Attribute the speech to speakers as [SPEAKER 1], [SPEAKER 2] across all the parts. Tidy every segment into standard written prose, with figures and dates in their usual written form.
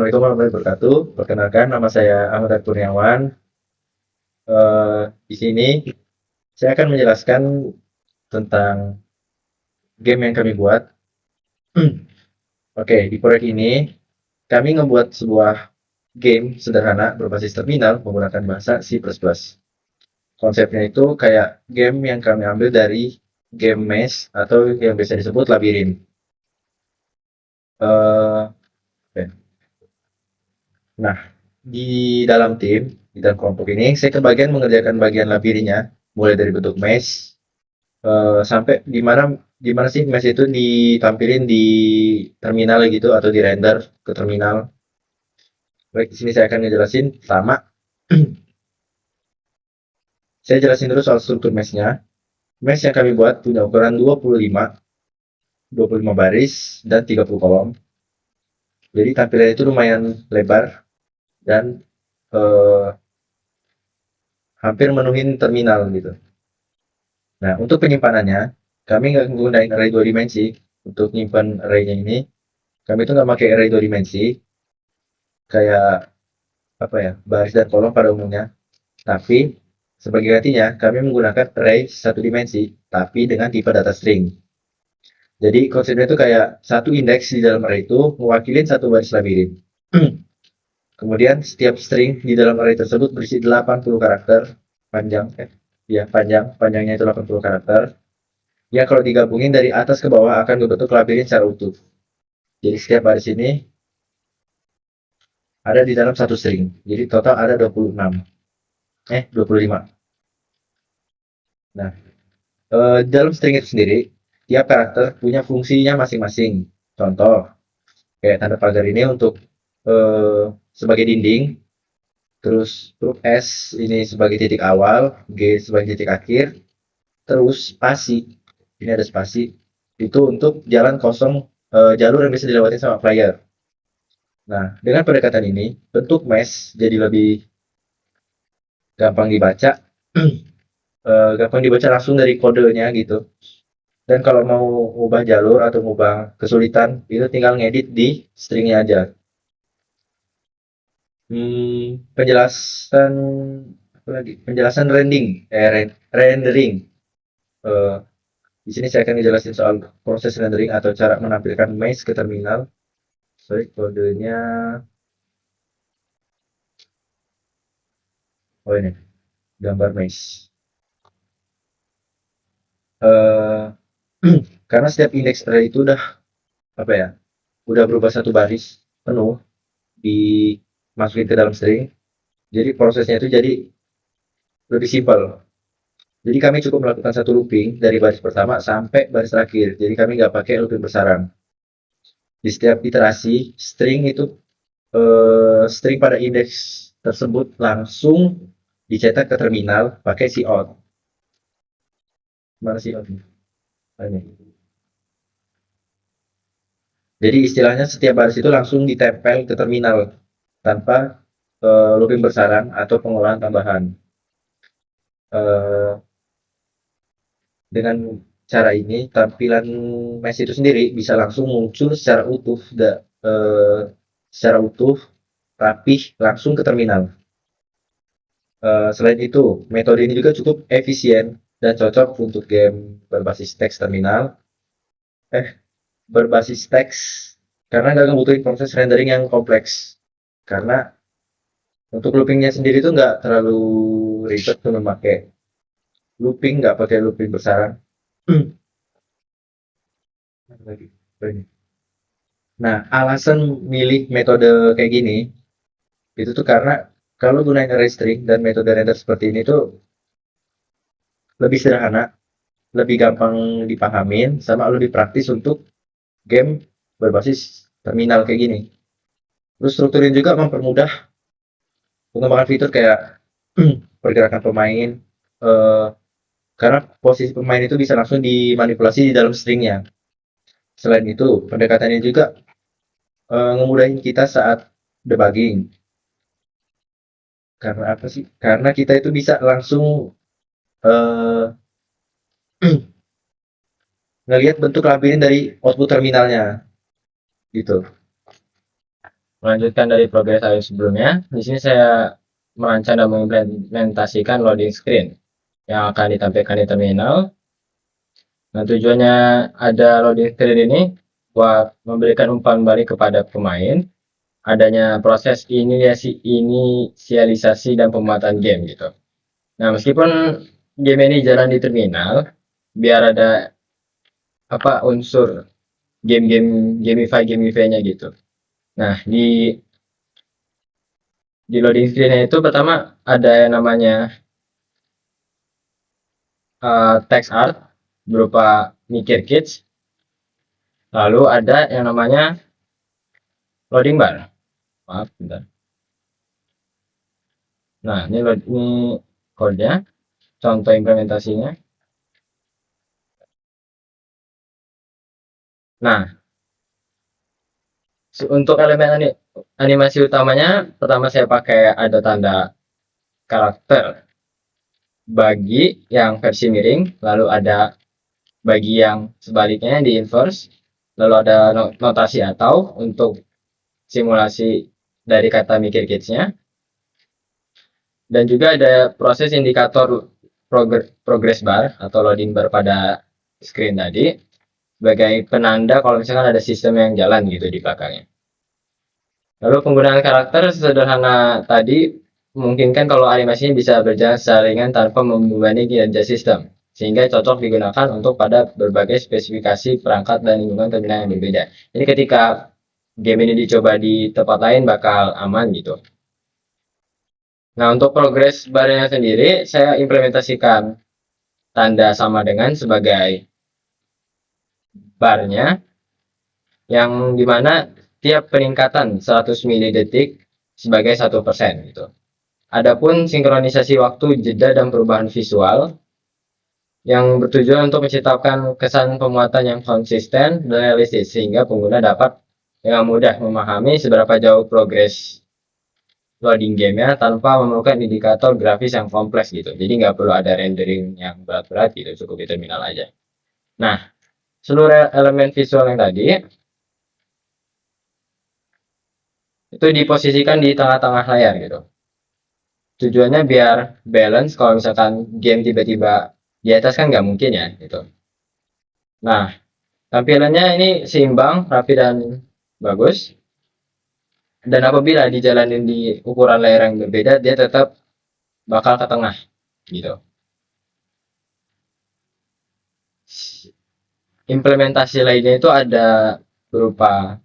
[SPEAKER 1] Assalamualaikum warahmatullahi wabarakatuh. Perkenalkan, nama saya Ahmad Kurniawan. Di sini saya akan menjelaskan tentang game yang kami buat. Oke, di proyek ini kami membuat sebuah game sederhana berbasis terminal menggunakan bahasa C++. Konsepnya itu kayak game yang kami ambil dari game Maze atau yang biasa disebut labirin. Eh, Nah, di dalam tim, di dalam kelompok ini, saya kebagian mengerjakan bagian labirinnya, mulai dari bentuk mesh, sampai di mana sih mesh itu ditampilin di terminal gitu atau di render ke terminal. Baik, di sini saya akan ngejelasin pertama. Saya jelasin dulu soal struktur meshnya. Mesh yang kami buat punya ukuran 25 baris dan 30 kolom. Jadi tampilannya itu lumayan lebar dan eh, hampir menuhin terminal gitu. Nah, untuk penyimpanannya, kami nggak menggunakan array dua dimensi untuk nyimpan array-nya ini. Kami itu nggak pakai array dua dimensi, kayak apa ya, baris dan kolom pada umumnya. Tapi sebagai gantinya, kami menggunakan array satu dimensi, tapi dengan tipe data string. Jadi konsepnya itu kayak satu indeks di dalam array itu mewakili satu baris labirin. Kemudian setiap string di dalam array tersebut berisi 80 karakter panjang, panjangnya itu 80 karakter. Ya kalau digabungin dari atas ke bawah akan membentuk labirin secara utuh. Jadi setiap baris ini ada di dalam satu string. Jadi total ada 26. 25. Nah, dalam string itu sendiri, tiap karakter punya fungsinya masing-masing. Contoh, kayak tanda pagar ini untuk eh, sebagai dinding, terus huruf S ini sebagai titik awal, G sebagai titik akhir, terus spasi. Ini ada spasi. Itu untuk jalan kosong, jalur yang bisa dilewati sama player. Nah, dengan pendekatan ini, bentuk mesh jadi lebih gampang dibaca, gampang dibaca langsung dari kodenya gitu. Dan kalau mau ubah jalur atau ubah kesulitan, itu tinggal ngedit di stringnya aja. Penjelasan apa lagi? Penjelasan rendering. Eh, di sini saya akan dijelasin soal proses rendering atau cara menampilkan mesh ke terminal. Sorry, kodenya. Oh ini, gambar mesh. Eh, karena setiap indeks array itu udah apa ya? Udah berubah satu baris penuh dimasukin ke dalam string. Jadi prosesnya itu jadi lebih simpel. Jadi kami cukup melakukan satu looping dari baris pertama sampai baris terakhir. Jadi kami nggak pakai looping bersarang. Di setiap iterasi, string pada indeks tersebut langsung dicetak ke terminal pakai cout. Mana cout? Ini. Jadi istilahnya setiap baris itu langsung ditempel ke terminal tanpa looping bersarang atau pengolahan tambahan. Eh, dengan cara ini, tampilan mesh itu sendiri bisa langsung muncul secara utuh, rapih, langsung ke terminal. Selain itu, metode ini juga cukup efisien dan cocok untuk game berbasis teks terminal, eh, berbasis teks, karena nggak ngebutuhin proses rendering yang kompleks. Karena untuk loopingnya sendiri itu nggak terlalu ribet tuh memakai looping, nggak pakai looping bersarang. Nah, alasan milih metode kayak gini itu tuh karena kalau gunain array string dan metode render seperti ini tuh lebih sederhana, lebih gampang dipahamin, sama lebih praktis untuk game berbasis terminal kayak gini. Terus strukturin juga mempermudah pengembangan fitur kayak pergerakan pemain, eh, karena posisi pemain itu bisa langsung dimanipulasi di dalam stringnya. Selain itu, pendekatannya juga ngemudahin kita saat debugging. Karena apa sih? Karena kita itu bisa langsung eh, ngelihat bentuk labirin dari output terminalnya gitu.
[SPEAKER 2] Melanjutkan dari progres saya sebelumnya, di sini saya merancang dan mengimplementasikan loading screen yang akan ditampilkan di terminal. Nah, tujuannya ada loading screen ini buat memberikan umpan balik kepada pemain, adanya proses inisialisasi dan pembuatan game gitu. Nah, meskipun game ini jalan di terminal, biar ada unsur game-game gamify-nya gitu. Nah, di loading screen itu pertama ada yang namanya text art berupa mikir kids, lalu ada yang namanya loading bar. Maaf, bentar. Nah, ini kodenya, contoh implementasinya. Nah, untuk elemen animasi utamanya, pertama saya pakai ada tanda karakter bagi yang versi miring, lalu ada bagi yang sebaliknya di inverse, lalu ada notasi atau untuk simulasi dari kata mikir kids-nya, dan juga ada proses indikator progress bar atau loading bar pada screen tadi sebagai penanda kalau misalkan ada sistem yang jalan gitu di belakangnya. Lalu penggunaan karakter sederhana tadi memungkinkan kalau animasinya bisa berjalan secara ringan tanpa membebani kinerja sistem, sehingga cocok digunakan untuk pada berbagai spesifikasi perangkat dan lingkungan terminal yang berbeda. Jadi ketika game ini dicoba di tempat lain bakal aman gitu. Nah, untuk progress barnya sendiri, saya implementasikan tanda sama dengan sebagai barnya, yang dimana tiap peningkatan 100 mili detik sebagai 1% gitu. Adapun sinkronisasi waktu, jeda, dan perubahan visual yang bertujuan untuk menciptakan kesan pemuatan yang konsisten dan realistis sehingga pengguna dapat dengan mudah memahami seberapa jauh progres loading gamenya tanpa memerlukan indikator grafis yang kompleks gitu. Jadi nggak perlu ada rendering yang berat-berat gitu, cukup di terminal aja. Nah, seluruh elemen visual yang tadi itu diposisikan di tengah-tengah layar gitu. Tujuannya biar balance kalau misalkan game tiba-tiba di atas kan nggak mungkin ya gitu. Nah, tampilannya ini seimbang, rapi dan bagus. Dan apabila dijalanin di ukuran layar yang berbeda, dia tetap bakal ke tengah gitu. Implementasi lainnya itu ada berupa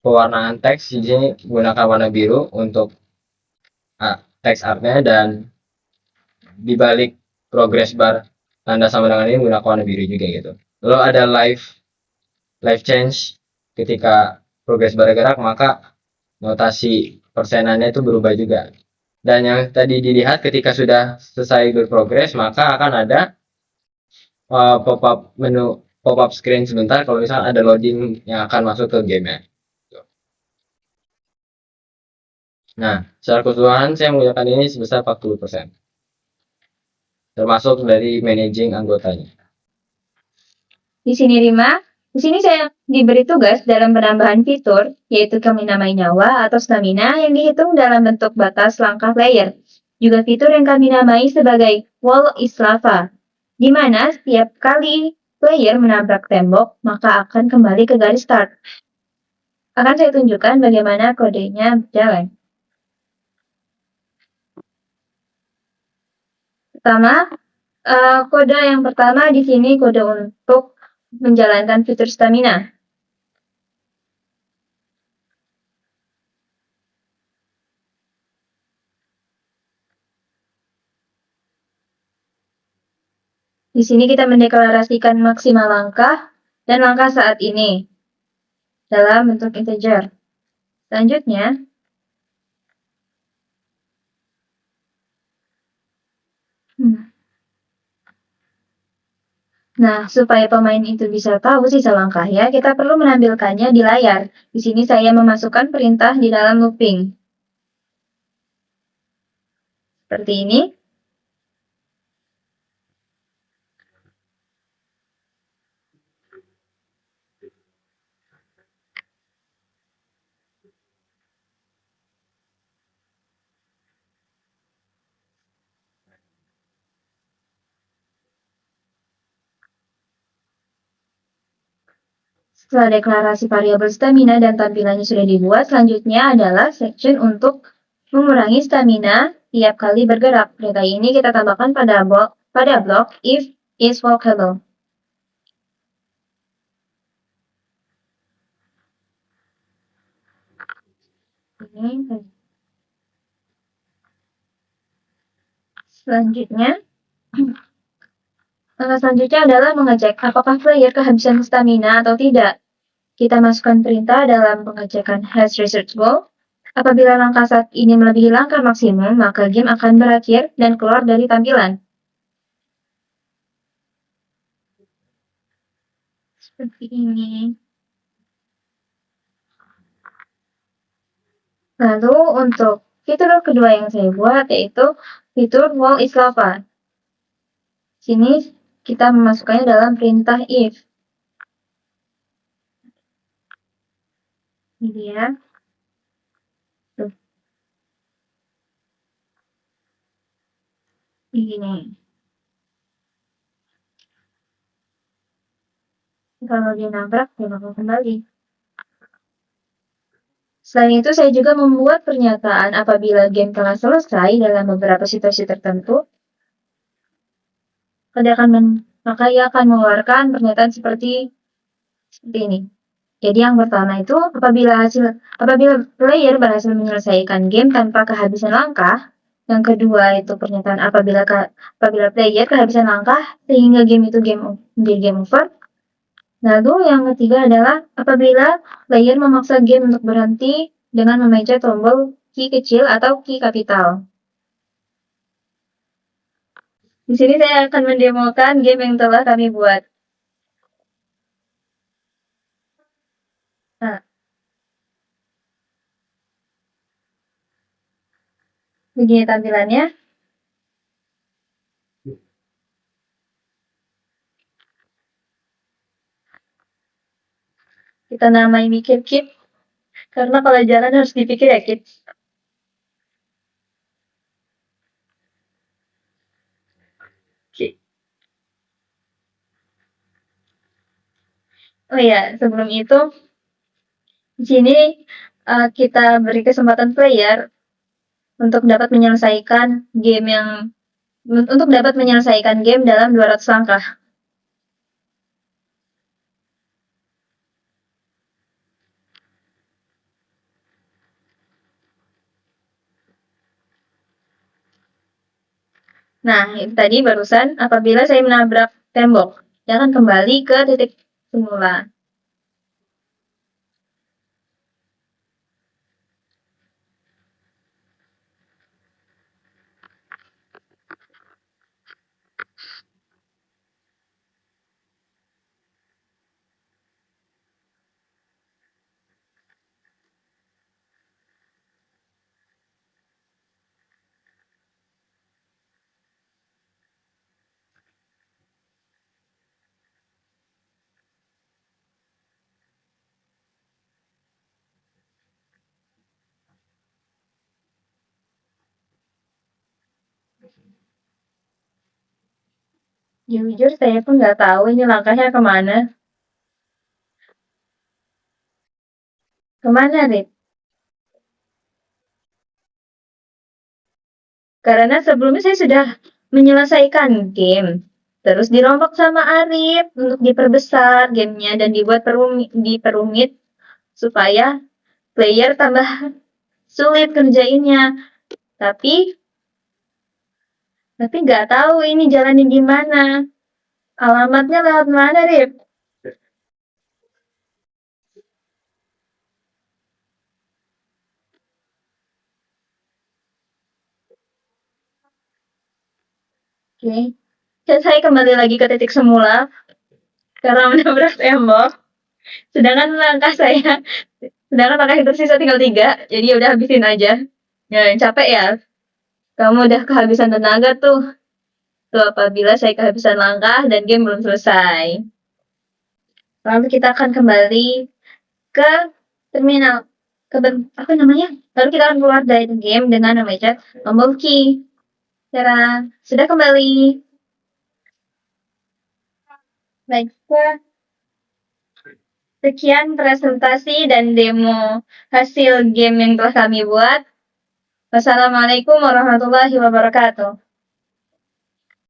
[SPEAKER 2] pewarnaan teks. Di sini menggunakan warna biru untuk teks artnya, dan di balik progress bar tanda sama dengan ini menggunakan warna biru juga gitu. Lalu ada live change, ketika progress bar gerak maka notasi persenannya itu berubah juga. Dan yang tadi dilihat ketika sudah selesai berprogres maka akan ada pop-up menu, pop-up screen sebentar kalau misalnya ada loading yang akan masuk ke game-nya. Nah, secara keseluruhan saya menggunakan ini sebesar 40%, termasuk dari managing anggotanya.
[SPEAKER 3] Di sini Rima, di sini saya diberi tugas dalam penambahan fitur, yaitu kami namai nyawa atau stamina yang dihitung dalam bentuk batas langkah player. Juga fitur yang kami namai sebagai wall is lava, di mana setiap kali player menabrak tembok, maka akan kembali ke garis start. Akan saya tunjukkan bagaimana kodenya berjalan. Pertama, kode yang pertama di sini kode untuk menjalankan fitur stamina. Di sini kita mendeklarasikan maksimal langkah dan langkah saat ini dalam bentuk integer. Selanjutnya, nah, supaya pemain itu bisa tahu sisa langkahnya, kita perlu menampilkannya di layar. Di sini saya memasukkan perintah di dalam looping. Seperti ini. Setelah deklarasi variabel stamina dan tampilannya sudah dibuat, selanjutnya adalah section untuk mengurangi stamina tiap kali bergerak. Data ini kita tambahkan pada blok if is walkable. Selanjutnya adalah mengecek apakah player kehabisan stamina atau tidak. Kita masukkan perintah dalam pengecekan has research goal. Apabila langkah saat ini melebihi langkah maksimum, maka game akan berakhir dan keluar dari tampilan. Seperti ini. Lalu untuk fitur kedua yang saya buat yaitu fitur wall is lava. Sini kita memasukkannya dalam perintah if. Ini dia. Tuh. Begini. Kalau dia nabrak, dia bakal kembali. Selain itu, saya juga membuat pernyataan apabila game telah selesai dalam beberapa situasi tertentu, maka ia akan mengeluarkan pernyataan seperti ini. Jadi yang pertama itu apabila player berhasil menyelesaikan game tanpa kehabisan langkah. Yang kedua itu pernyataan apabila player kehabisan langkah sehingga game itu menjadi game over. Lalu yang ketiga adalah apabila player memaksa game untuk berhenti dengan memencet tombol key kecil atau key kapital. Di sini saya akan mendemokan game yang telah kami buat. Nah, begini tampilannya. Kita namai mikir kit, karena kalau jalan harus dipikir ya kit. Oke. Oh iya, sebelum itu, di sini kita beri kesempatan player untuk dapat menyelesaikan game dalam 200 langkah. Nah, itu tadi barusan apabila saya menabrak tembok, dia akan kembali ke titik semula. Jujur saya pun nggak tahu ini langkahnya kemana. Kemana, Rip? Karena sebelumnya saya sudah menyelesaikan game. Terus dirombak sama Arif untuk diperbesar gamenya dan diperumit supaya player tambah sulit kerjainnya. Tapi nggak tahu ini jalannya gimana. Alamatnya lewat mana, Rip? Oke. Dan saya kembali lagi ke titik semula karena menabrak tembok. Sedangkan langkah itu sisa tinggal 3, jadi ya udah habisin aja. Ya, yang capek ya. Kamu udah kehabisan tenaga tuh. Tuh apabila saya kehabisan langkah dan game belum selesai. Lalu kita akan kembali ke terminal. Apa namanya? Lalu kita akan keluar dari game dengan memencet tombol key. Cara sudah kembali. Baiklah. Sekian presentasi dan demo hasil game yang telah kami buat. Wassalamualaikum warahmatullahi wabarakatuh.